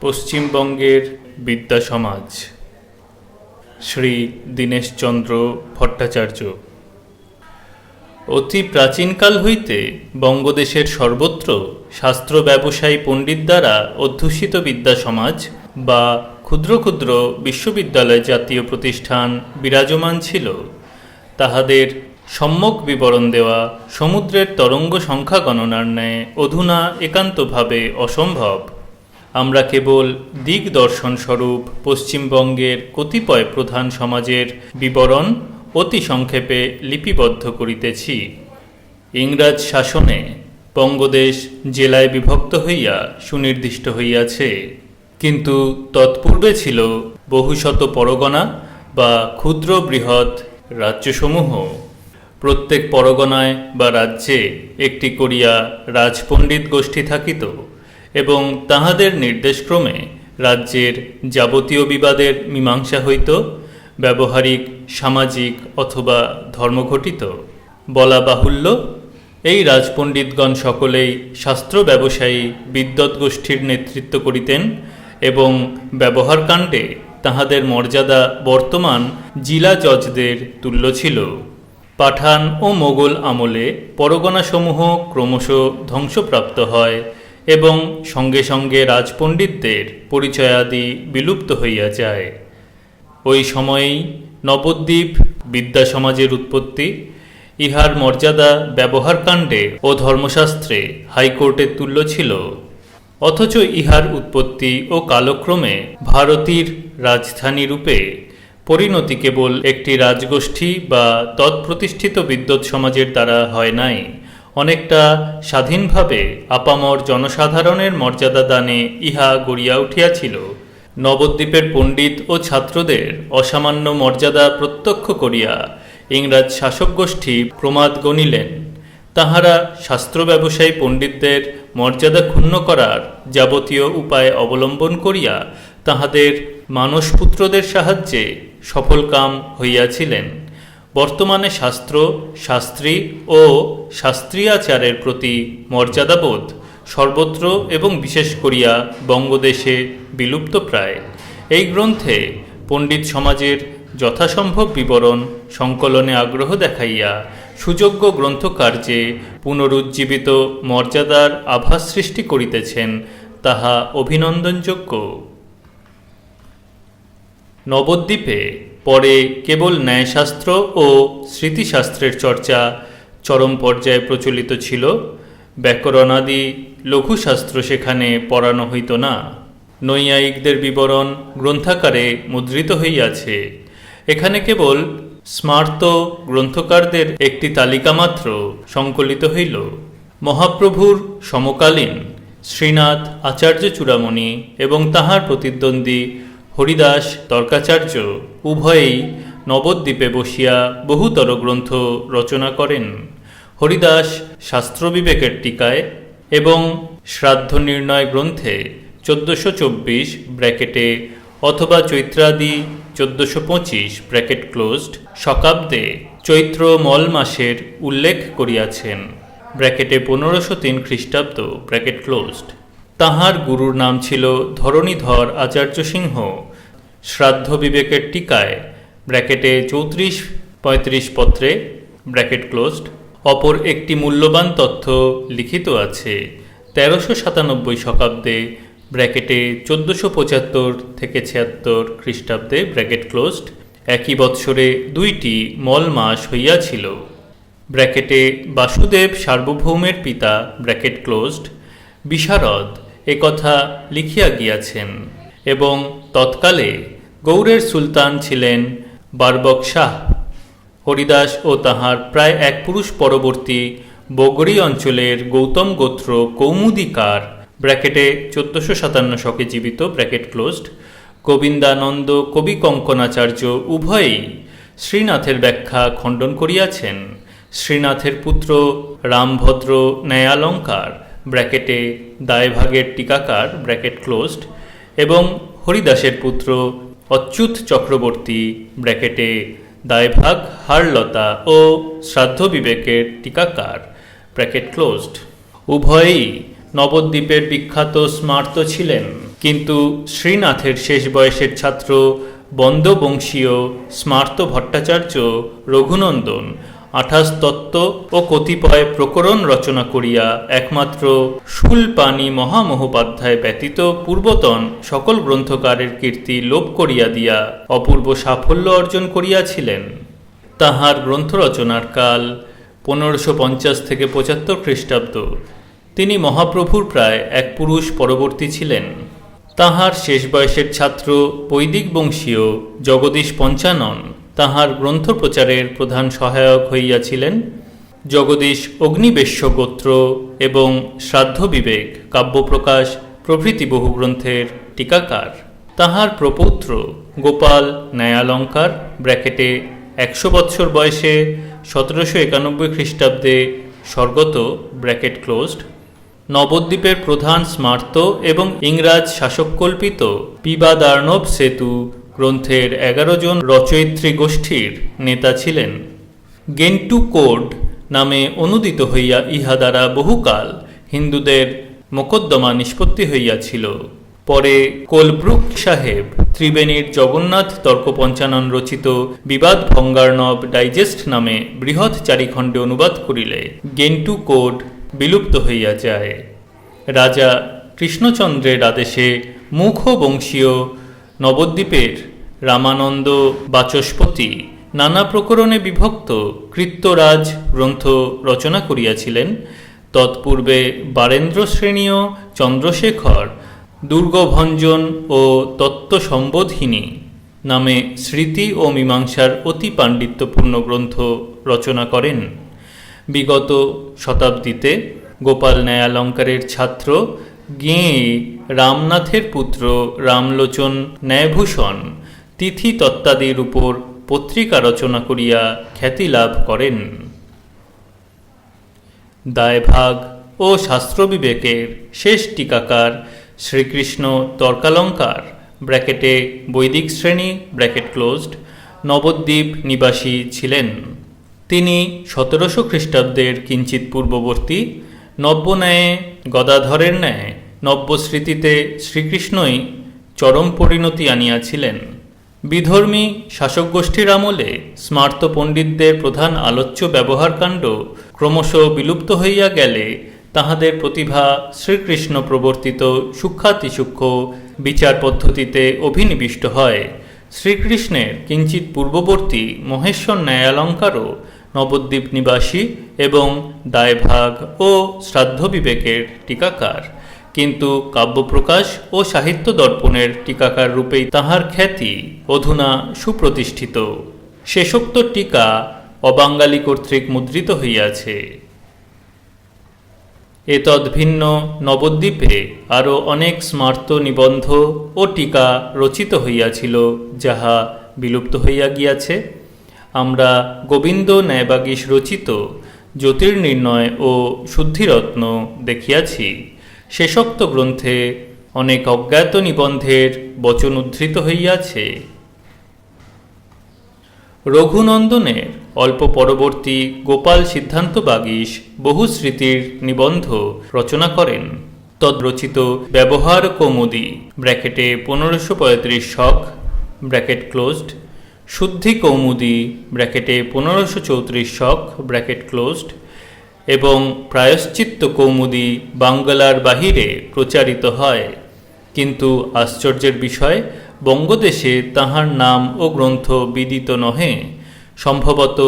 পশ্চিমবঙ্গের বিদ্যা সমাজ। শ্রী দীনেশচন্দ্র ভট্টাচার্য। অতি প্রাচীনকাল হইতে বঙ্গদেশের সর্বত্র শাস্ত্র ব্যবসায়ী পণ্ডিত দ্বারা অধ্যুষিত বিদ্যা সমাজ বা ক্ষুদ্র ক্ষুদ্র বিশ্ববিদ্যালয় জাতীয় প্রতিষ্ঠান বিরাজমান ছিল। তাহাদের সম্যক বিবরণ দেওয়া সমুদ্রের তরঙ্গ সংখ্যা গণনার ন্যায় অধুনা একান্তভাবে অসম্ভব। আমরা কেবল দিগদর্শন স্বরূপ পশ্চিমবঙ্গের কতিপয় প্রধান সমাজের বিবরণ অতি সংক্ষেপে লিপিবদ্ধ করিতেছি। ইংরাজ শাসনে বঙ্গদেশ জেলায় বিভক্ত হইয়া সুনির্দিষ্ট হইয়াছে, কিন্তু তৎপূর্বে ছিল বহুশত পরগনা বা ক্ষুদ্র বৃহৎ রাজ্যসমূহ। প্রত্যেক পরগনায় বা রাজ্যে একটি করিয়া রাজপণ্ডিত গোষ্ঠী থাকিত এবং তাহাদের নির্দেশক্রমে রাজ্যের যাবতীয় বিবাদের মীমাংসা হইত, ব্যবহারিক, সামাজিক অথবা ধর্মঘটিত। বলা বাহুল্য, এই রাজপণ্ডিতগণ সকলেই শাস্ত্র ব্যবসায়ী বিদ্বৎ গোষ্ঠীর নেতৃত্ব করিতেন এবং ব্যবহারকাণ্ডে তাহাদের মর্যাদা বর্তমান জিলা জজদের তুল্য ছিল। পাঠান ও মোগল আমলে পরগনাসমূহ ক্রমশ ধ্বংসপ্রাপ্ত হয় এবং সঙ্গে সঙ্গে রাজপণ্ডিতদের পরিচয়াদি বিলুপ্ত হইয়া যায়। ওই সময়েই নবদ্বীপ বিদ্যা সমাজের উৎপত্তি। ইহার মর্যাদা ব্যবহারকাণ্ডে ও ধর্মশাস্ত্রে হাইকোর্টের তুল্য ছিল, অথচ ইহার উৎপত্তি ও কালক্রমে ভারতীর রাজধানী রূপে পরিণতি কেবল একটি রাজগোষ্ঠী বা তৎপ্রতিষ্ঠিত বিদ্বৎ সমাজের দ্বারা হয় নাই, অনেকটা স্বাধীনভাবে আপামর জনসাধারণের মর্যাদা দানে ইহা গড়িয়া উঠিয়াছিল। নবদ্বীপের পণ্ডিত ও ছাত্রদের অসামান্য মর্যাদা প্রত্যক্ষ করিয়া ইংরাজ শাসক গোষ্ঠী প্রমাদ গণিলেন। তাহারা শাস্ত্র ব্যবসায়ী পণ্ডিতদের মর্যাদা ক্ষুণ্ণ করার যাবতীয় উপায় অবলম্বন করিয়া তাহাদের মানসপুত্রদের সাহায্যে সফলকাম হইয়াছিলেন। বর্তমানে শাস্ত্র, শাস্ত্রী ও শাস্ত্রীয়াচারের প্রতি মর্যাদাবোধ সর্বত্র এবং বিশেষ করিয়া বঙ্গদেশে বিলুপ্ত প্রায়। এই গ্রন্থে পণ্ডিত সমাজের যথাসম্ভব বিবরণ সংকলনে আগ্রহ দেখাইয়া সুযোগ্য গ্রন্থকার্যে পুনরুজ্জীবিত মর্যাদার আভাস সৃষ্টি করিতেছেন, তাহা অভিনন্দনযোগ্য। নবদ্বীপে পরে কেবল ন্যায়শাস্ত্র ও স্মৃতিশাস্ত্রের চর্চা চরম পর্যায়ে প্রচলিত ছিল। ব্যাকরণাদি লঘুশাস্ত্র সেখানে পড়ানো হইত না। নৈয়ায়িকদের বিবরণ গ্রন্থাকারে মুদ্রিত হইয়াছে। এখানে কেবল স্মার্ত গ্রন্থকারদের একটি তালিকা মাত্র সংকলিত হইল। মহাপ্রভুর সমকালীন শ্রীনাথ আচার্য চূড়ামণি এবং তাহার প্রতিদ্বন্দ্বী হরিদাস তর্কাচার্য উভয়েই নবদ্বীপে বসিয়া বহুতর গ্রন্থ রচনা করেন। হরিদাস শাস্ত্রবিবেকের টিকায় এবং শ্রাদ্ধ নির্ণয় গ্রন্থে 1424 ব্র্যাকেটে অথবা চৈত্রাদি 1425 ব্র্যাকেট ক্লোজড শকাব্দে চৈত্র মল মাসের উল্লেখ করিয়াছেন, ব্র্যাকেটে 1503 খ্রিস্টাব্দ ব্র্যাকেট ক্লোজড। তাহার গুরুর নাম ছিল ধরণীধর আচার্য সিংহ। শ্রাদ্ধ বিবেকের টিকায় ব্র্যাকেটে 34-35 পত্রে ব্র্যাকেট ক্লোজড অপর একটি মূল্যবান তথ্য লিখিত আছে। 1397 শকাব্দে ব্র্যাকেটে 1475-76 খ্রিস্টাব্দে ব্র্যাকেট ক্লোজড একই বৎসরে 2টি মল মাস হইয়াছিল। ব্র্যাকেটে বাসুদেব সার্বভৌমের পিতা ব্র্যাকেট ক্লোজড বিশারদ একথা লিখিয়া গিয়াছেন এবং তৎকালে গৌড়ের সুলতান ছিলেন বারবক শাহ। হরিদাস ও তাহার প্রায় এক পুরুষ পরবর্তী বগড়ি অঞ্চলের গৌতম গোত্র কৌমুদিকার ব্র্যাকেটে 1457 শকে জীবিত ব্র্যাকেট ক্লোজড গোবিন্দানন্দ কবি কঙ্কনাচার্য উভয়েই শ্রীনাথের ব্যাখ্যা খণ্ডন করিয়াছেন। শ্রীনাথের পুত্র রামভদ্র ন্যায়ালঙ্কার ব্র্যাকেটে দায়ভাগের টিকাকার ব্র্যাকেট ক্লোজড এবং হরিদাসের পুত্র অচ্যুত চক্রবর্তী ব্র্যাকেটে দায়ভাগ হারলতা ও শ্রাদ্ধ বিবেকের টিকাকার ব্র্যাকেট ক্লোজড উভয়েই নবদ্বীপের বিখ্যাত স্মার্ত ছিলেন। কিন্তু শ্রীনাথের শেষ বয়সের ছাত্র বন্দবংশীয় স্মার্ত ভট্টাচার্য রঘুনন্দন 28 তত্ত্ব ও কতিপয় প্রকরণ রচনা করিয়া একমাত্র শূলপাণি মহামহোপাধ্যায় ব্যতীত পূর্বতন সকল গ্রন্থকারের কীর্তি লোপ করিয়া দিয়া অপূর্ব সাফল্য অর্জন করিয়াছিলেন। তাহার গ্রন্থ রচনার কাল 1550 থেকে 75 খ্রিস্টাব্দ। তিনি মহাপ্রভুর প্রায় এক পুরুষ পরবর্তী ছিলেন। তাহার শেষ বয়সের ছাত্র বৈদিক বংশীয় জগদীশ পঞ্চানন তাহার গ্রন্থ প্রচারের প্রধান সহায়ক হইয়াছিলেন। জগদীশ অগ্নিবেশ্য গোত্র এবং শ্রাদ্ধ বিবেক কাব্যপ্রকাশ প্রভৃতি বহু গ্রন্থের টিকাকার। তাহার প্রপৌত্র গোপাল ন্যায়ালঙ্কার ব্র্যাকেটে 100 বৎসর বয়সে 1791 খ্রিস্টাব্দে স্বর্গত ব্র্যাকেট ক্লোজড নবদ্বীপের প্রধান স্মার্ত এবং ইংরাজ শাসককল্পিত বিবাদার্ণব সেতু গ্রন্থের 11 জন রচয়িত্রী গোষ্ঠীর নেতা ছিলেন। গেন্টু কোড নামে অনুদিত হইয়া ইহা দ্বারা বহুকাল হিন্দুদের মোকদ্দমা নিষ্পত্তি হইয়াছিল। পরে কোলব্রুক সাহেব ত্রিবেণীর জগন্নাথ তর্ক পঞ্চানন রচিত বিবাদ ভঙ্গার্ণব ডাইজেস্ট নামে বৃহৎ 4 খণ্ডে অনুবাদ করিলে গেন্টু কোড বিলুপ্ত হইয়া যায়। রাজা কৃষ্ণচন্দ্রের আদেশে মুখ বংশীয় নবদ্বীপের রামানন্দ বাচস্পতি নানা প্রকরণে বিভক্ত কৃত্যরাজ গ্রন্থ রচনা করিয়াছিলেন। তৎপূর্বে বারেন্দ্র শ্রেণীয় চন্দ্রশেখর দুর্গভঞ্জন ও তত্ত্ব সম্বোধিনী নামে স্মৃতি ও মীমাংসার অতি পাণ্ডিত্যপূর্ণ গ্রন্থ রচনা করেন। বিগত শতাব্দীতে গোপাল ন্যায়ালঙ্কারের ছাত্র গেঁয়ে রামনাথের পুত্র রামলোচন ন্যায়ভূষণ তিথি তত্ত্বাদির উপর পত্রিকা রচনা করিয়া খ্যাতি লাভ করেন। দায়ভাগ ও শাস্ত্রবিবেকের শেষ টিকাকার শ্রীকৃষ্ণ তর্কালঙ্কার ব্র্যাকেটে বৈদিক শ্রেণী ব্র্যাকেট ক্লোজড নবদ্বীপ নিবাসী ছিলেন। তিনি 1700 খ্রিস্টাব্দের কিঞ্চিত পূর্ববর্তী। নব্যন্যায়ে গদাধরের ন্যায় নব্যস্মৃতিতে শ্রীকৃষ্ণই চরম পরিণতি আনিয়াছিলেন। বিধর্মী শাসকগোষ্ঠীর আমলে স্মার্ত পণ্ডিতদের প্রধান আলোচ্য ব্যবহারকাণ্ড ক্রমশ বিলুপ্ত হইয়া গেলে তাহাদের প্রতিভা শ্রীকৃষ্ণ প্রবর্তিত সূক্ষ্মাতিসূক্ষ্ম বিচার পদ্ধতিতে অভিনিবিষ্ট হয়। শ্রীকৃষ্ণের কিঞ্চিত পূর্ববর্তী মহেশ্বর ন্যায়ালঙ্কারও নবদ্বীপ নিবাসী এবং দায়ভাগ ও শ্রাদ্ধ বিবেকের টিকাকার, কিন্তু কাব্যপ্রকাশ ও সাহিত্য দর্পণের টিকাকার রূপেই তাহার খ্যাতি অধুনা সুপ্রতিষ্ঠিত। শেষোক্ত টিকা অবাঙ্গালী কর্তৃক মুদ্রিত হইয়াছে। এতদ্ভিন্ন নবদ্বীপে আরও অনেক স্মার্ত নিবন্ধ ও টিকা রচিত হইয়াছিল, যাহা বিলুপ্ত হইয়া গিয়াছে। আমরা গোবিন্দ ন্যায়বাগীশ রচিত জ্যোতির্নির্ণয় ও শুদ্ধিরত্ন দেখিয়াছি। শেষোক্ত গ্রন্থে অনেক অজ্ঞাত নিবন্ধের বচন উদ্ধৃত হইয়াছে। রঘুনন্দনের অল্প পরবর্তী গোপাল সিদ্ধান্ত বাগীশ বহু স্মৃতির নিবন্ধ রচনা করেন। তদ্রচিত ব্যবহার কৌমুদী ব্র্যাকেটে 1535 শক ব্র্যাকেট ক্লোজড, শুদ্ধি কৌমুদী ব্র্যাকেটে 1534 শক ব্র্যাকেট ক্লোজড এবং প্রায়শ্চিত্ত কৌমুদী বাঙ্গালার বাহিরে প্রচারিত হয়। কিন্তু আশ্চর্যের বিষয়, বঙ্গদেশে তাহার নাম ও গ্রন্থ বিদিত নহে। সম্ভবত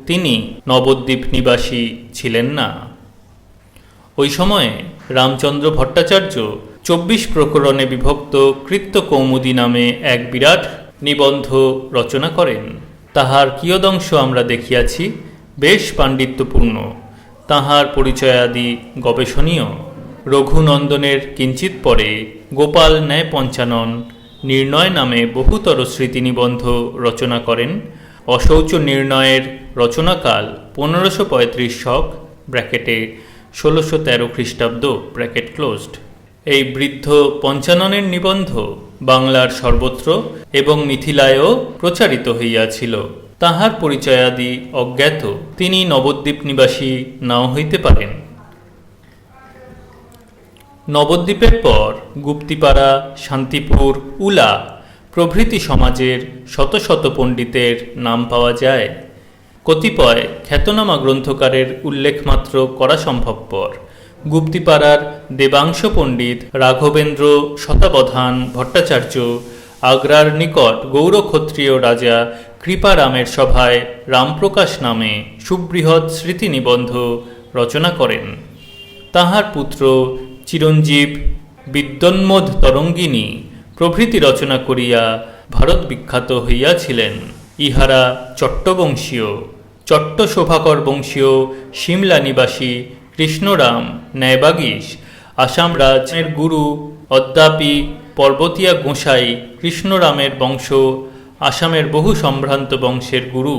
তিনি নবদ্বীপ নিবাসী ছিলেন না। ওই সময়ে রামচন্দ্র ভট্টাচার্য 24 প্রকরণে বিভক্ত কৃত্য কৌমুদী নামে এক বিরাট নিবন্ধ রচনা করেন। তাহার কিয়দংশ আমরা দেখিয়াছি, বেশ পাণ্ডিত্যপূর্ণ। তাহার পরিচয়াদি গবেষণীয়। রঘুনন্দনের কিঞ্চিত পরে গোপাল ন্যায় পঞ্চানন নির্ণয় নামে বহুতর স্মৃতি নিবন্ধ রচনা করেন। অশৌচ নির্ণয়ের রচনাকাল 1535 শক ব্র্যাকেটে 1613 খ্রিস্টাব্দ ব্র্যাকেট ক্লোজড। এই বৃদ্ধ পঞ্চাননের নিবন্ধ বাংলার সর্বত্র এবং মিথিলায়ও প্রচারিত হইয়াছিল। তাহার পরিচয়াদি অজ্ঞাত। তিনি নবদ্বীপ নিবাসী নাও হইতে পারেন। নবদ্বীপের পর গুপ্তিপাড়া, শান্তিপুর, উলা প্রভৃতি সমাজের শত শত পণ্ডিতের নাম পাওয়া যায়। কতিপয় খ্যাতনামা গ্রন্থকারের উল্লেখ মাত্র করা সম্ভবপর। গুপ্তিপাড়ার দেবাংশ পণ্ডিত, রাঘবেন্দ্র শতাবধান ভট্টাচার্য আগ্রার নিকট গৌড়ক্ষত্রিয় রাজা কৃপারামের সভায় রামপ্রকাশ নামে সুবৃহৎ স্মৃতিনিবন্ধ রচনা করেন। তাহার পুত্র চিরঞ্জীব বিদ্যোন্মোদ তরঙ্গিনী প্রভৃতি রচনা করিয়া ভারত বিখ্যাত হইয়াছিলেন। ইহারা চট্টবংশীয়, চট্ট শোভাকর বংশীয় সিমলা নিবাসী কৃষ্ণরাম ন্যায়বাগীশ, আসাম রাজের গুরু অদ্যাপি পর্বতীয়া গোসাই কৃষ্ণরামের বংশ, আসামের বহু সম্ভ্রান্ত বংশের গুরু।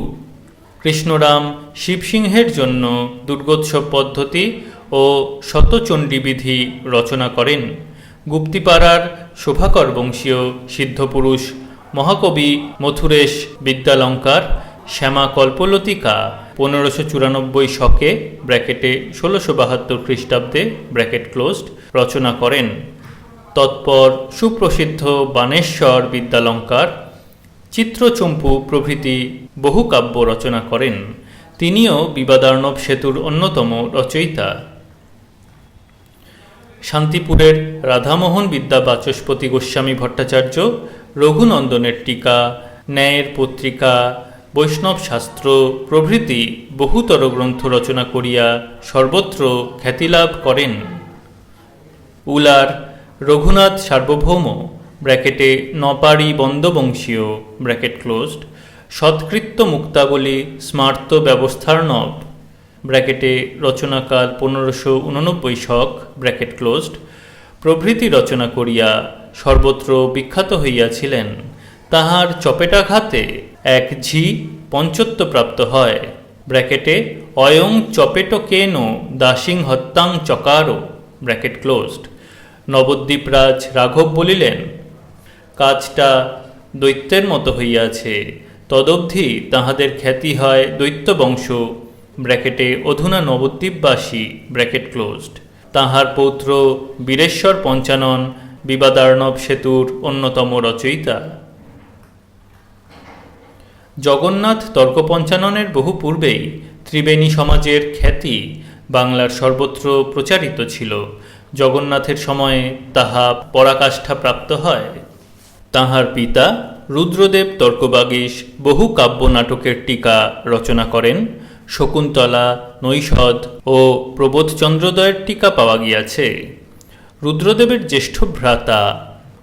কৃষ্ণরাম শিবসিংহের জন্য দুর্গোৎসব পদ্ধতি ও শতচণ্ডীবিধি রচনা করেন। গুপ্তিপাড়ার শোভাকর বংশীয় সিদ্ধপুরুষ মহাকবি মথুরেশ বিদ্যালঙ্কার শ্যামা কল্পলতিকা 1594 শকে ব্র্যাকেটে 1672 খ্রিস্টাব্দে ব্র্যাকেট ক্লোজড রচনা করেন। তৎপর সুপ্রসিদ্ধ বাণেশ্বর বিদ্যালঙ্কার, চিত্রচম্পু প্রভৃতি বহু কাব্য রচনা করেন। তিনিও বিবাদার্ণব সেতুর অন্যতম রচয়িতা। শান্তিপুরের রাধামোহন বিদ্যা বাচস্পতি গোস্বামী ভট্টাচার্য রঘুনন্দনের টীকা, ন্যায়ের পত্রিকা, বৈষ্ণব শাস্ত্র প্রভৃতি বহুতর গ্রন্থ রচনা করিয়া সর্বত্র খ্যাতিলাভ করেন। উলার রঘুনাথ সার্বভৌম ব্র্যাকেটে নপাড়ি বন্দবংশীয় ব্র্যাকেট ক্লোজড সৎকৃত্য মুক্তাবলী স্মার্ত ব্যবস্থার্ণব ব্র্যাকেটে রচনাকাল 1589 শক ব্র্যাকেট ক্লোজড প্রভৃতি রচনা করিয়া সর্বত্র বিখ্যাত হইয়াছিলেন। তাহার চপেটাঘাতে এক ঝি পঞ্চত্বপ্রাপ্ত হয় ব্র্যাকেটে অয়ং চপেটকেন দাসিং হত্যাং চকারো ব্র্যাকেট ক্লোজড। নবদ্বীপরাজ রাঘব বলিলেন, কাজটা দৈত্যের মতো হইয়াছে, তদবধি তাহাদের খ্যাতি হয় দৈত্যবংশ ব্র্যাকেটে অধুনা নবদ্বীপবাসী ব্র্যাকেট ক্লোজড। তাহার পৌত্র বীরেশ্বর পঞ্চানন বিবাদার্ণব সেতুর অন্যতম রচয়িতা। জগন্নাথ তর্কপঞ্চাননের বহু পূর্বেই ত্রিবেণী সমাজের খ্যাতি বাংলার সর্বত্র প্রচারিত ছিল। জগন্নাথের সময়ে তাহা পরাকাষ্ঠা প্রাপ্ত হয়। তাহার পিতা রুদ্রদেব তর্কবাগীশ বহু কাব্য নাটকের টীকা রচনা করেন। শকুন্তলা, নৈষদ ও প্রবোধচন্দ্রোদয়ের টীকা পাওয়া গিয়াছে। রুদ্রদেবের জ্যেষ্ঠ ভ্রাতা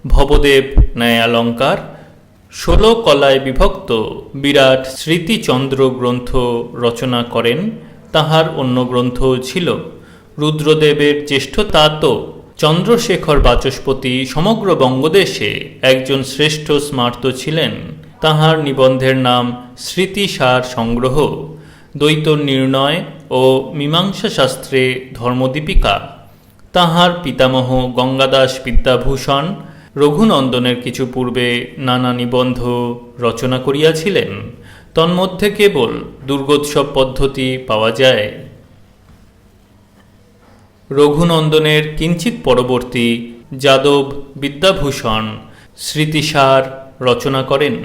ভবদেব ন্যায়ালঙ্কার 16 কলায় বিভক্ত বিরাট স্মৃতিচন্দ্র গ্রন্থ রচনা করেন। তাহার অন্য গ্রন্থ ছিল। রুদ্রদেবের জ্যেষ্ঠ তাত চন্দ্রশেখর বাচস্পতি সমগ্র বঙ্গদেশে একজন শ্রেষ্ঠ স্মার্ত ছিলেন। তাহার নিবন্ধের নাম স্মৃতিসার সংগ্রহ, দ্বৈত নির্ণয় ও মীমাংসা শাস্ত্রে ধর্মদীপিকা। তাহার পিতামহ গঙ্গাদাস বিদ্যাভূষণ রঘুনন্দনের কিছু পূর্বে নানা নিবন্ধ রচনা করিয়াছিলেন। তন্মধ্যে কেবল দুর্গোৎসব পদ্ধতি পাওয়া যায়। রঘুনন্দনের কিঞ্চিত পরবর্তী যাদব বিদ্যাভূষণ স্মৃতিসার রচনা করেন।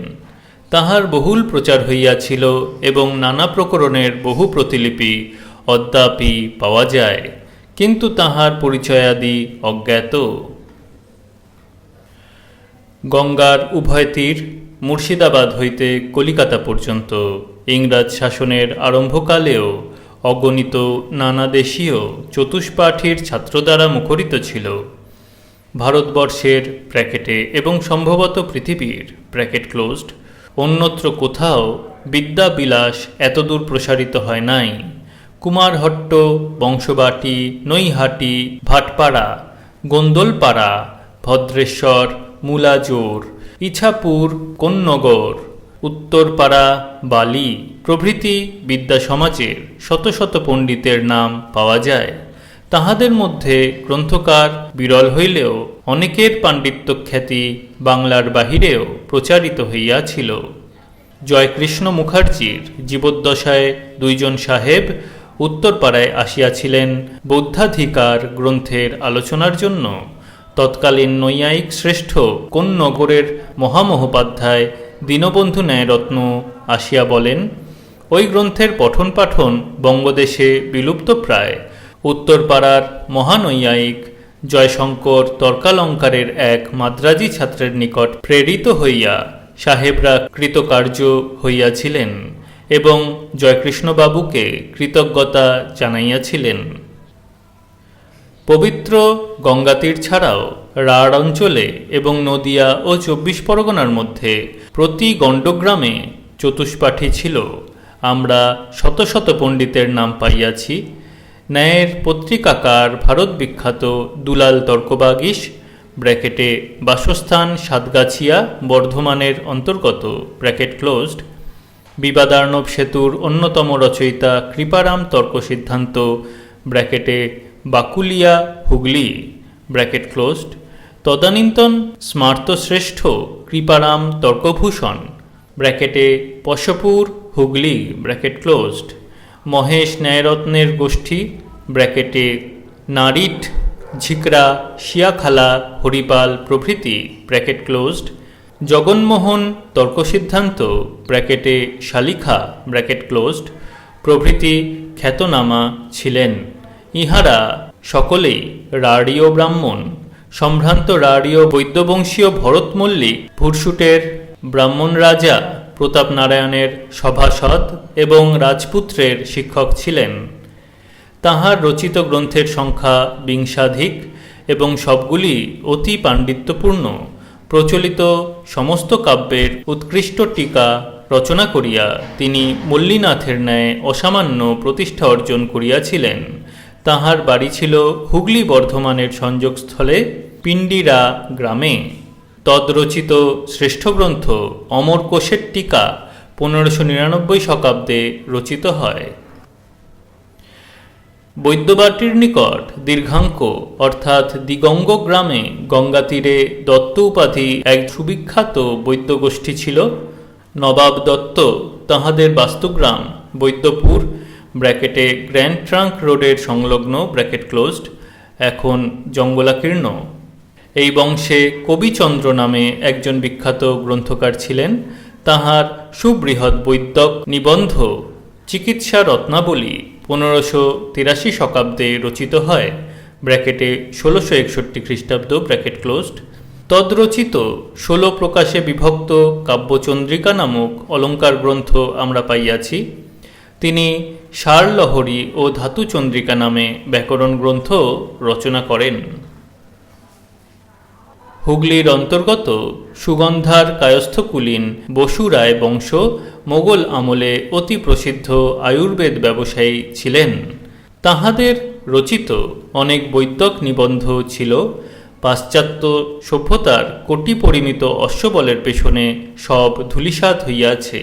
তাহার বহুল প্রচার হইয়াছিল এবং নানা প্রকরণের বহু প্রতিলিপি অদ্যাপি পাওয়া যায়, কিন্তু তাহার পরিচয়াদি অজ্ঞাত। গঙ্গার উভয় তীর মুর্শিদাবাদ হইতে কলিকাতা পর্যন্ত ইংরাজ শাসনের আরম্ভকালেও অগণিত নানা দেশীয় চতুষ্পাঠীর ছাত্র দ্বারা মুখরিত ছিল। ভারতবর্ষের ব্র্যাকেটে এবং সম্ভবত পৃথিবীর ব্র্যাকেট ক্লোজড অন্যত্র কোথাও বিদ্যাবিলাস এতদূর প্রসারিত হয় নাই। কুমারহট্ট, বংশবাটি, নৈহাটি, ভাটপাড়া, গোন্দলপাড়া, ভদ্রেশ্বর, মুলাজোর, ইছাপুর, কোন্নগর, উত্তরপাড়া, বালি প্রভৃতি বিদ্যা সমাজের শত শত পণ্ডিতের নাম পাওয়া যায়। তাহাদের মধ্যে গ্রন্থকার বিরল হইলেও অনেকের পাণ্ডিত্য খ্যাতি বাংলার বাহিরেও প্রচারিত হইয়াছিল। জয়কৃষ্ণ মুখার্জির জীবদ্দশায় 2 জন সাহেব উত্তরপাড়ায় আসিয়াছিলেন বৌদ্ধাধিকার গ্রন্থের আলোচনার জন্য। তৎকালীন নৈয়ায়িক শ্রেষ্ঠ কোন নগরের মহামহোপাধ্যায় দীনবন্ধু ন্যায়রত্ন আসিয়া বলেন, ওই গ্রন্থের পঠন পাঠন বঙ্গদেশে বিলুপ্তপ্রায়। উত্তরপাড়ার মহানৈয়ায়িক জয়শঙ্কর তর্কালঙ্কারের এক মাদ্রাজি ছাত্রের নিকট প্রেরিত হইয়া সাহেবরা কৃতকার্য হইয়াছিলেন এবং জয়কৃষ্ণবাবুকে কৃতজ্ঞতা জানাইয়াছিলেন। পবিত্র গঙ্গাতীর ছাড়াও রাঢ় অঞ্চলে এবং নদিয়া ও 24 পরগনার মধ্যে প্রতি গণ্ডগ্রামে চতুষ্পাঠী ছিল। আমরা শত শত পণ্ডিতের নাম পাইয়াছি। ন্যায়ের পত্রিকাকার ভারত বিখ্যাত দুলাল তর্কবাগীশ ব্র্যাকেটে বাসস্থান সাতগাছিয়া বর্ধমানের অন্তর্গত ব্র্যাকেট ক্লোজড, বিবাদার্ণব সেতুর অন্যতম রচয়িতা কৃপারাম তর্ক সিদ্ধান্ত ব্র্যাকেটে বাকুলিয়া হুগলি ব্র্যাকেট ক্লোজড, তদানীন্তন স্মার্তশ্রেষ্ঠ কৃপারাম তর্কভূষণ ব্র্যাকেটে পশপুর হুগলি ব্র্যাকেট ক্লোজড, মহেশ ন্যায়রত্নের গোষ্ঠী ব্র্যাকেটে নারিট ঝিকরা শিয়াখালা হরিপাল প্রভৃতি ব্র্যাকেট ক্লোজড, জগনমোহন তর্কসিদ্ধান্ত ব্র্যাকেটে শালিখা ব্র্যাকেট ক্লোজড প্রভৃতি খ্যাতনামা ছিলেন। ইহারা সকলেই রাঢ়ীয় ব্রাহ্মণ। সম্ভ্রান্ত রাঢ়ীয় বৈদ্যবংশীয় ভরত মল্লিক ভুরসুটের ব্রাহ্মণ রাজা প্রতাপ নারায়ণের সভাসদ এবং রাজপুত্রের শিক্ষক ছিলেন। তাহার রচিত গ্রন্থের সংখ্যা 20 এবং সবগুলি অতি পাণ্ডিত্যপূর্ণ। প্রচলিত সমস্ত কাব্যের উৎকৃষ্ট টিকা রচনা করিয়া তিনি মল্লীনাথের ন্যায় অসামান্য প্রতিষ্ঠা অর্জন করিয়াছিলেন। তাহার বাড়ি ছিল হুগলি বর্ধমানের সংযোগস্থলে পিণ্ডিরা গ্রামে। তদ্রচিত শ্রেষ্ঠ গ্রন্থ অমরকোষের টিকা 1599 শতাব্দে রচিত হয়। বৈদ্যবাটির নিকট দীর্ঘাঙ্ক অর্থাৎ দিগঙ্গ গ্রামে গঙ্গা তীরে দত্ত উপাধি এক সুবিখ্যাত বৈদ্যগোষ্ঠী ছিল। নবাব দত্ত তাহাদের বাস্তুগ্রাম বৈদ্যপুর ব্র্যাকেটে গ্র্যান্ড ট্রাঙ্ক রোডের সংলগ্ন ব্র্যাকেট ক্লোজড এখন জঙ্গলাকীর্ণ। এই বংশে কবিচন্দ্র নামে একজন বিখ্যাত গ্রন্থকার ছিলেন। তাহার সুবৃহৎ বৈদ্যক নিবন্ধ চিকিৎসা রত্নাবলী 1583 শতাব্দে রচিত হয় ব্র্যাকেটে 1661 খ্রিস্টাব্দ ব্র্যাকেট ক্লোজড। তদ্রচিত 16 প্রকাশে বিভক্ত কাব্যচন্দ্রিকা নামক অলঙ্কার গ্রন্থ আমরা পাইয়াছি। তিনি সারলহরী ও ধাতুচন্দ্রিকা নামে ব্যাকরণ গ্রন্থ রচনা করেন। হুগলির অন্তর্গত সুগন্ধার কায়স্থকুলীন বসু রায় বংশ মোগল আমলে অতি প্রসিদ্ধ আয়ুর্বেদ ব্যবসায়ী ছিলেন। তাহাদের রচিত অনেক বৈদ্যক নিবন্ধ ছিল। পাশ্চাত্য সভ্যতার কোটি পরিমিত অশ্ববলের পেছনে সব ধূলিসাৎ হইয়াছে।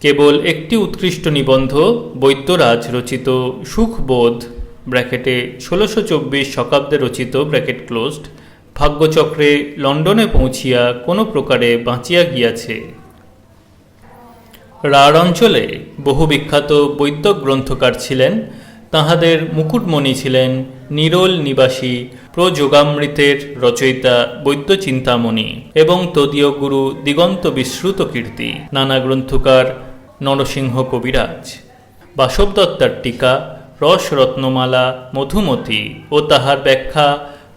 কেবল একটি উৎকৃষ্ট নিবন্ধ বৈদ্যরাজ রচিত সুখবোধ ব্র্যাকেটে 1624 শতাব্দে রচিত ব্র্যাকেট ক্লোজড ভাগ্যচক্রে লন্ডনে পৌঁছিয়া কোনো প্রকারে বাঁচিয়া গিয়াছে। রাঢ় অঞ্চলে বহু বিখ্যাত বৈদ্যক গ্রন্থকার ছিলেন। তাহাদের মুকুটমণি ছিলেন নিরোল নিবাসী প্রযোগামৃতের রচয়িতা বৈদ্য চিন্তামণি এবং তদীয় গুরু দিগন্ত বিশ্রুত কীর্তি নানা গ্রন্থকার নরসিংহ কবিরাজ। বাসব দত্তার টিকা রসরত্নমালা মধুমতি ও তাহার ব্যাখ্যা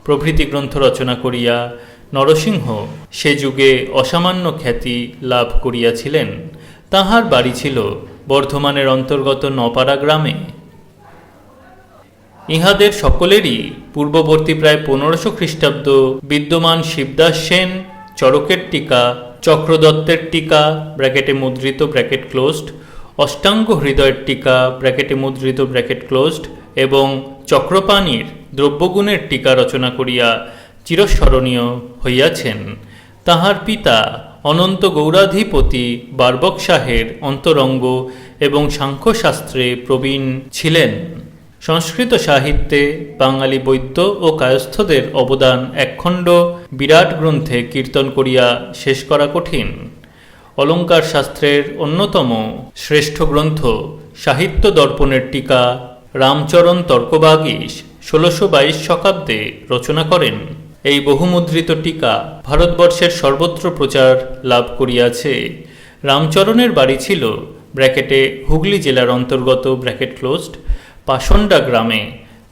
প্রভৃতি গ্রন্থ রচনা করিয়া নরসিংহ সে যুগে অসামান্য খ্যাতি লাভ করিয়াছিলেন। তাহার বাড়ি ছিল বর্ধমানের অন্তর্গত নপাড়া গ্রামে। ইহাদের সকলেরই পূর্ববর্তী প্রায় 1500 খ্রিস্টাব্দ বিদ্যমান শিবদাস সেন চরকের টিকা, চক্রদত্তের টিকা ব্র্যাকেটে মুদ্রিত ব্র্যাকেট ক্লোজড, অষ্টাঙ্গ হৃদয়ের টিকা ব্র্যাকেটে মুদ্রিত ব্র্যাকেট ক্লোজড এবং চক্রপাণির দ্রব্যগুণের টিকা রচনা করিয়া চিরস্মরণীয় হইয়াছেন। তাহার পিতা অনন্ত গৌরাধিপতি বার্বক শাহের অন্তরঙ্গ এবং সাংখ্যশাস্ত্রে প্রবীণ ছিলেন। সংস্কৃত সাহিত্যে বাঙালি বৈদ্য ও কায়স্থদের অবদান একখণ্ড বিরাট গ্রন্থে কীর্তন করিয়া শেষ করা কঠিন। অলঙ্কার শাস্ত্রের অন্যতম শ্রেষ্ঠ গ্রন্থ সাহিত্য দর্পণের টিকা রামচরণ তর্কবাগীশ 1622 শতাব্দে রচনা করেন। এই বহুমুদ্রিত টিকা ভারতবর্ষের সর্বত্র প্রচার লাভ করিয়াছে। রামচরণের বাড়ি ছিল ব্র্যাকেটে হুগলি জেলার অন্তর্গত ব্র্যাকেট ক্লোজড পাষণ্ডা গ্রামে।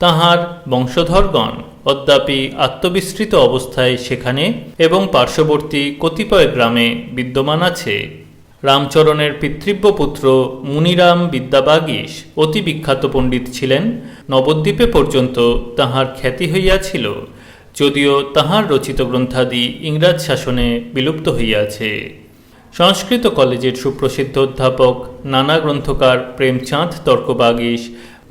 তাহার বংশধরগণ অদ্যাপি আত্মবিস্মৃত অবস্থায় সেখানে এবং পার্শ্ববর্তী কতিপয় গ্রামে বিদ্যমান আছে। রামচরণের পিতৃব্য পুত্র মুনিরাম বিদ্যাবাগীশ অতি বিখ্যাত পণ্ডিত ছিলেন। নবদ্বীপে পর্যন্ত তাহার খ্যাতি হইয়াছিল, যদিও তাহার রচিত গ্রন্থাদি ইংরাজ শাসনে বিলুপ্ত হইয়াছে। সংস্কৃত কলেজের সুপ্রসিদ্ধ অধ্যাপক নানা গ্রন্থকার প্রেমচাঁদ তর্কবাগীশ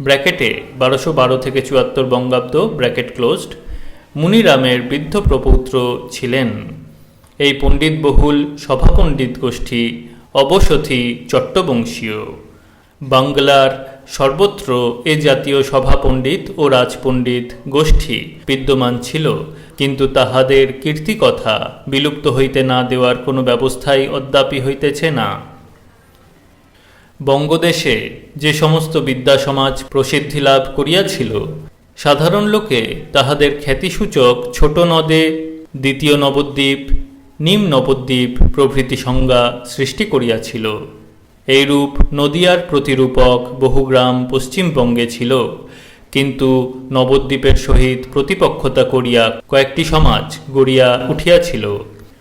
ব্র্যাকেটে 1212 থেকে 74 বঙ্গাব্দ ব্র্যাকেট ক্লোজড মুনিরামের বৃদ্ধ প্রপৌত্র ছিলেন। এই পণ্ডিতবহুল সভাপণ্ডিত গোষ্ঠী অবসথি চট্টবংশীয়। বাংলার সর্বত্র এ জাতীয় সভাপণ্ডিত ও রাজপণ্ডিত গোষ্ঠী বিদ্যমান ছিল, কিন্তু তাহাদের কীর্তিকথা বিলুপ্ত হইতে না দেওয়ার কোনো ব্যবস্থাই অদ্যাপি হইতেছে না। বঙ্গদেশে যে সমস্ত বিদ্যাসমাজ প্রসিদ্ধি লাভ করিয়াছিল, সাধারণ লোকে তাহাদের খ্যাতিসূচক ছোট নদে দ্বিতীয় নবদ্বীপ, নিম নবদ্বীপ প্রভৃতি সংজ্ঞা সৃষ্টি করিয়াছিল। এইরূপ নদিয়ার প্রতিরূপক বহু গ্রাম পশ্চিমবঙ্গে ছিল, কিন্তু নবদ্বীপের সহিত প্রতিপক্ষতা করিয়া কয়েকটি সমাজ গড়িয়া উঠিয়াছিল।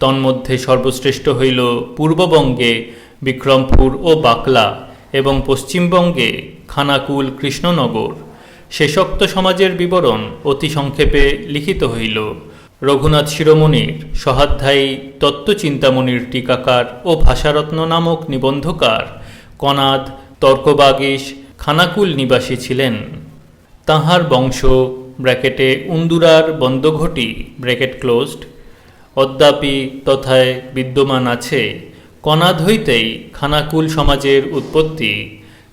তন্মধ্যে সর্বশ্রেষ্ঠ হইল পূর্ববঙ্গে বিক্রমপুর ও বাকলা এবং পশ্চিমবঙ্গে খানাকুল কৃষ্ণনগর। শেষোক্ত সমাজের বিবরণ অতি সংক্ষেপে লিখিত হইল। রঘুনাথ শিরোমণির সহাধ্যায়ী তত্ত্বচিন্তামণির টিকাকার ও ভাষারত্ন নামক নিবন্ধকার কনাদ তর্কবাগীশ খানাকুল নিবাসী ছিলেন। তাহার বংশ ব্র্যাকেটে উন্দুরার বন্দঘটি ব্র্যাকেট ক্লোজড অদ্যাপি তথায় বিদ্যমান আছে। কনাদ হইতেই খানাকুল সমাজের উৎপত্তি।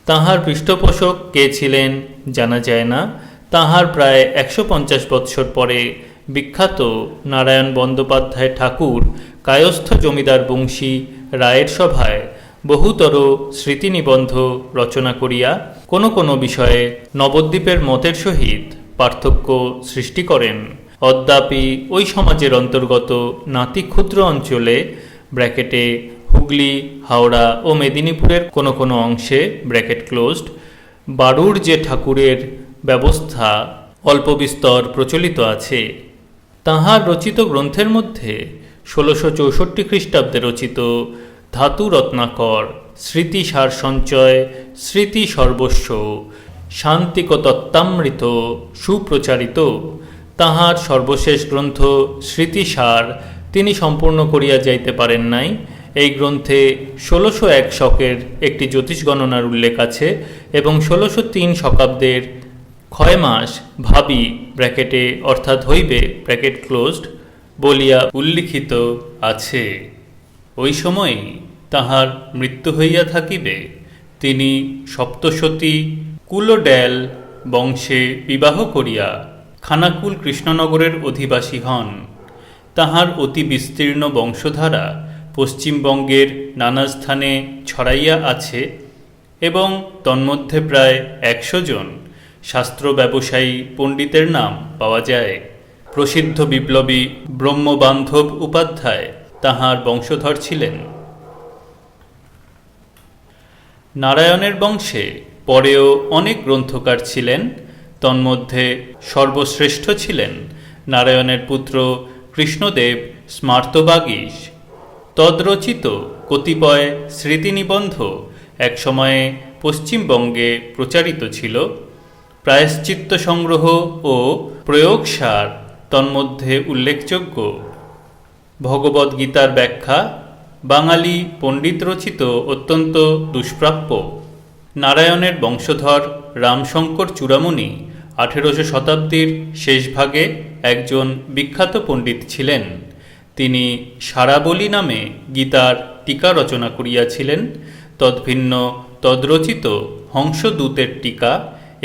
তাহার পৃষ্ঠপোষক কে ছিলেন জানা যায় না। তাহার প্রায় 150 বৎসর পরে বিখ্যাত নারায়ণ বন্দ্যোপাধ্যায় ঠাকুর কায়স্থ জমিদার বংশী রায়ের সভায় বহুতর স্মৃতিনিবন্ধ রচনা করিয়া কোনো কোনো বিষয়ে নবদ্বীপের মতের সহিত পার্থক্য সৃষ্টি করেন। অদ্যাপি ওই সমাজের অন্তর্গত নাতিক্ষুদ্র অঞ্চলে ব্র্যাকেটে হুগলি, হাওড়া ও মেদিনীপুরের কোনো কোনো অংশে ব্র্যাকেট ক্লোজড বারুর যে ঠাকুরের ব্যবস্থা অল্প বিস্তর প্রচলিত আছে। তাহার রচিত গ্রন্থের মধ্যে 1664 খ্রিস্টাব্দে রচিত ধাতু রত্নাকর, স্মৃতি সার সঞ্চয়, স্মৃতি সর্বস্ব, শান্তিক তত্ত্বামৃত সুপ্রচারিত। তাহার সর্বশেষ গ্রন্থ স্মৃতিসার তিনি সম্পূর্ণ করিয়া যাইতে পারেন নাই। এই গ্রন্থে 1601 শকের একটি জ্যোতিষ গণনার উল্লেখ আছে এবং 1603 শতাব্দের ক্ষয় মাস ভাবি ব্র্যাকেটে অর্থাৎ হইবে ব্র্যাকেট ক্লোজড বলিয়া উল্লিখিত আছে। ওই সময়ই তাহার মৃত্যু হইয়া থাকিবে। তিনি সপ্তশতী কুলোড্যাল বংশে বিবাহ করিয়া খানাকুল কৃষ্ণনগরের অধিবাসী হন। তাহার অতি বিস্তীর্ণ বংশধারা পশ্চিমবঙ্গের নানা স্থানে ছড়াইয়া আছে এবং তন্মধ্যে প্রায় 100 জন শাস্ত্র ব্যবসায়ী পণ্ডিতের নাম পাওয়া যায়। প্রসিদ্ধ বিপ্লবী ব্রহ্মবান্ধব উপাধ্যায় তাহার বংশধর ছিলেন। নারায়ণের বংশে পরেও অনেক গ্রন্থকার ছিলেন। তন্মধ্যে সর্বশ্রেষ্ঠ ছিলেন নারায়ণের পুত্র কৃষ্ণদেব স্মার্তবাগীশ। তদ্রচিত কতিপয় স্মৃতিনিবন্ধ একসময়ে পশ্চিমবঙ্গে প্রচারিত ছিল। প্রায়শ্চিত্ত সংগ্রহ ও প্রয়োগসার তন্মধ্যে উল্লেখযোগ্য। ভগবদ্গীতার ব্যাখ্যা বাঙালি পণ্ডিত রচিত অত্যন্ত দুষ্প্রাপ্য। নারায়ণের বংশধর রামশঙ্কর চূড়ামণি 1800 শতাব্দীর শেষ ভাগে একজন বিখ্যাত পণ্ডিত ছিলেন। তিনি সারাবলী নামে গীতার টিকা রচনা করিয়াছিলেন। তদ্ভিন্ন তদ্রচিত হংসদূতের টিকা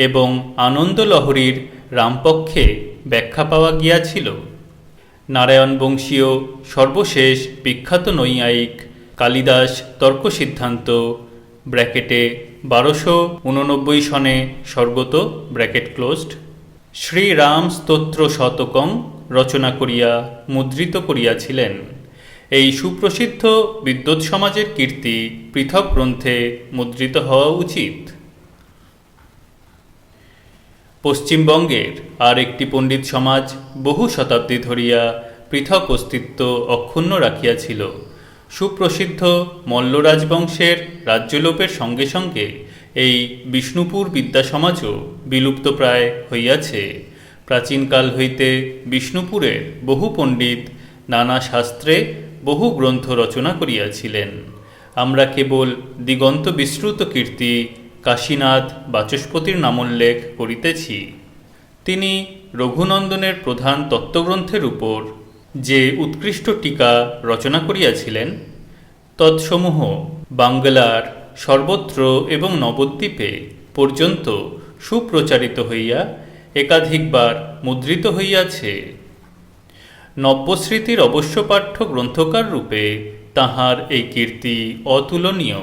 এবং আনন্দলহরীর রামপক্ষে ব্যাখ্যা পাওয়া গিয়াছিল। নারায়ণ বংশীয় সর্বশেষ বিখ্যাত নৈয়ায়িক কালিদাস তর্কসিদ্ধান্ত ব্র্যাকেটে 1289 সনে স্বর্গত ব্র্যাকেট ক্লোজড শ্রীরাম স্তোত্র শতকং রচনা করিয়া মুদ্রিত করিয়াছিলেন। এই সুপ্রসিদ্ধ বিদ্বৎ সমাজের কীর্তি পৃথক গ্রন্থে মুদ্রিত হওয়া উচিত। পশ্চিমবঙ্গের আর একটি পণ্ডিত সমাজ বহু শতাব্দী ধরিয়া পৃথক অস্তিত্ব অক্ষুণ্ণ রাখিয়াছিল। সুপ্রসিদ্ধ মল্ল রাজবংশের রাজ্যলোপের সঙ্গে সঙ্গে এই বিষ্ণুপুর বিদ্যা সমাজও বিলুপ্ত প্রায় হইয়াছে। প্রাচীনকাল হইতে বিষ্ণুপুরের বহু পণ্ডিত নানা শাস্ত্রে বহু গ্রন্থ রচনা করিয়াছিলেন। আমরা কেবল দিগন্ত বিস্তৃত কীর্তি কাশীনাথ বাচস্পতির নামোল্লেখ করিতেছি। তিনি রঘুনন্দনের প্রধান তত্ত্বগ্রন্থের উপর যে উৎকৃষ্ট টীকা রচনা করিয়াছিলেন, তৎসমূহ বাংলার সর্বত্র এবং নবদ্বীপে পর্যন্ত সুপ্রচারিত হইয়া একাধিকবার মুদ্রিত হইয়াছে। নব্যস্মৃতির অবশ্যপাঠ্য গ্রন্থকার রূপে তাঁহার এই কীর্তি অতুলনীয়।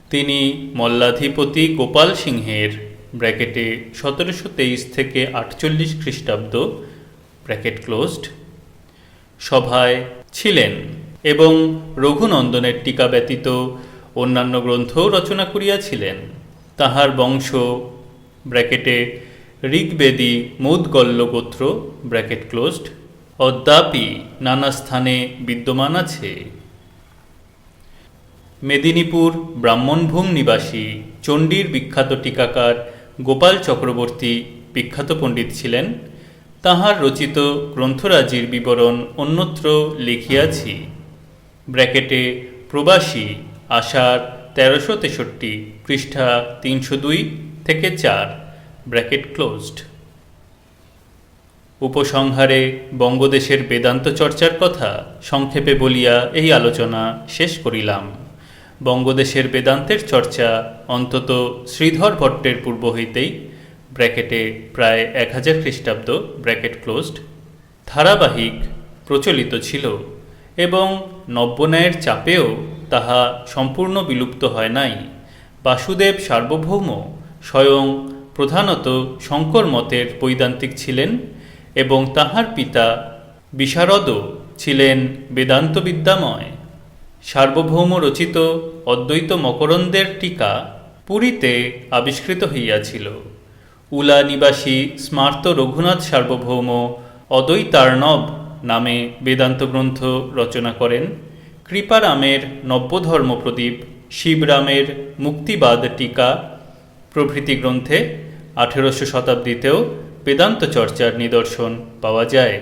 তিনি মল্লাধিপতি গোপাল সিংহের ব্র্যাকেটে 1723 থেকে 48 খ্রিস্টাব্দ ব্র্যাকেট ক্লোজড সভায় ছিলেন এবং রঘুনন্দনের টীকা ব্যতীত অন্যান্য গ্রন্থও রচনা করিয়াছিলেন। তাহার বংশ ব্র্যাকেটে ঋগ্বেদী মুদগল্য গোত্র ব্র্যাকেট ক্লোজড অদ্যাপি নানা স্থানে বিদ্যমান আছে। মেদিনীপুর ব্রাহ্মণভূম নিবাসী চণ্ডীর বিখ্যাত টীকাকার গোপাল চক্রবর্তী বিখ্যাত পণ্ডিত ছিলেন। তাহার রচিত গ্রন্থরাজির বিবরণ অন্যত্র লিখিয়াছি। ব্র্যাকেটে প্রবাসী আষাঢ় 1363 পৃষ্ঠা 302 থেকে 4 ব্র্যাকেট ক্লোজড। উপসংহারে বঙ্গদেশের বেদান্ত চর্চার কথা সংক্ষেপে বলিয়া এই আলোচনা শেষ করিলাম। বঙ্গদেশের বেদান্তের চর্চা অন্তত শ্রীধর ভট্টের পূর্ব হইতেই ব্র্যাকেটে প্রায় 1000 খ্রিস্টাব্দ ব্র্যাকেট ক্লোজড ধারাবাহিক প্রচলিত ছিল এবং নব্যন্যায়ের চাপেও তাহা সম্পূর্ণ বিলুপ্ত হয় নাই। বাসুদেব সার্বভৌম স্বয়ং প্রধানত শঙ্কর মতের বৈদান্তিক ছিলেন এবং তাহার পিতা বিশারদও ছিলেন বেদান্ত বিদ্যাময়। সার্বভৌম রচিত অদ্বৈত মকরন্দের টীকা পুরীতে আবিষ্কৃত হইয়াছিল। উলা নিবাসী স্মার্ত রঘুনাথ সার্বভৌম অদ্বৈতার্ণব নামে বেদান্ত গ্রন্থ রচনা করেন। কৃপারামের নব্যধর্ম প্রদীপ, শিবরামের মুক্তিবাদ টীকা প্রভৃতি গ্রন্থে 1800 শতাব্দীতেও বেদান্ত চর্চার নিদর্শন পাওয়া যায়।